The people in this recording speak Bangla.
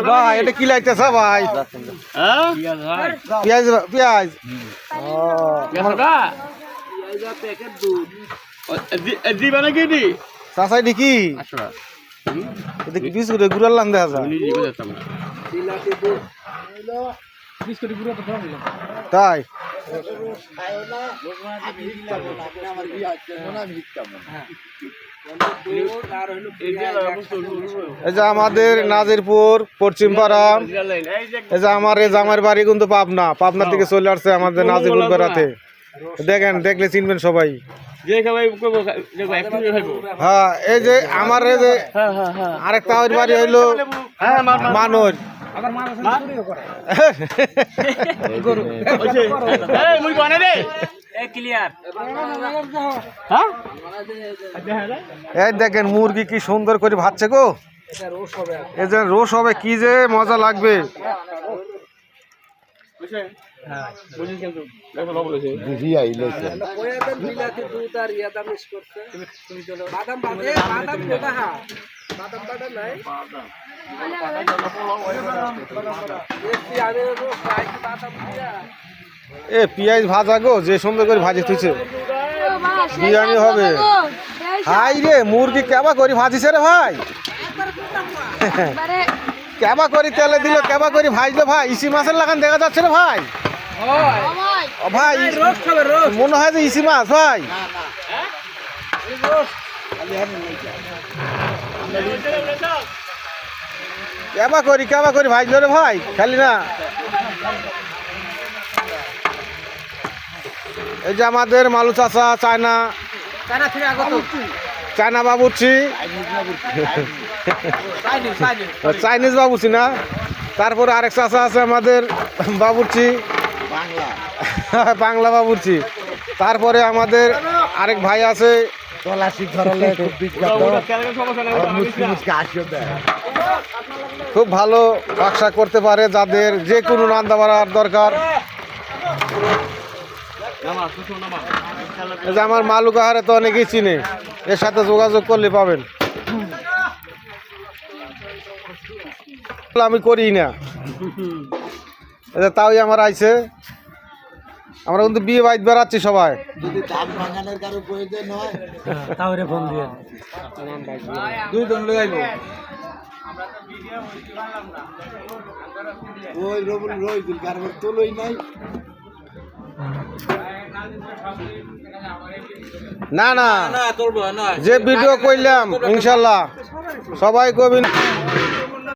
ভাই এটা কি লাগতেছে ভাই? পেঁয়াজ পেঁয়াজ চাষাই নাকি বিস্কুটে গুড়ার লান দেখা যায় তাই এই যে আমাদের নাজিরপুর পশ্চিমপাড়া এই যে আমার এই জামাইয়ের বাড়ি কিন্তু পাবনা থেকে চলে আসছে আমাদের নাজিরপুর বেড়াতে দেখেন দেখলে চিনবেন সবাই হ্যাঁ এই যে আমার এই যে আরেকটা বাড়ি হইলো মানুষ এই দেখেন মুরগি কি সুন্দর করে ভাজছে গো এই যে রোস হবে কি যে মজা লাগবে এ পেঁয়াজ ভাজা গো যে সুন্দর করে ভাজি তুইছে বিরিয়ানি হবে হাই রে মুরগি কেবা করে ভাজিছে রে ভাই কেবা করে তেলে দিল কেবা করে ভাজলো ভাই ইসি মাছের লাগান দেখা যাচ্ছে রে ভাই ভাই মনে হয় যে ইসি মাছ ভাই কেবা করি ভাজলো রে ভাই খালি না এই যে আমাদের মালু চাচা চায়না বাবুর্চি চাইনিজ বাবুর্চি না তারপরে আরেক চাচা আছে আমাদের বাবুর্চি বাংলা বাবুর্চি তারপরে আমাদের আরেক ভাই আছে খুব ভালো ব্যবসা করতে পারে যাদের যে কোনো রান্না বাড়ার দরকার আমার মালুক আহারে তো অনেকেই চিনে এর সাথে যোগাযোগ করলে পাবেন আমি করি না তাও আমার আইছে আমরা কিন্তু বিয়ে বাইত বেড়াচ্ছি সবাই না যে ভিডিও করলাম ইনশাল্লাহ সবাই কবিন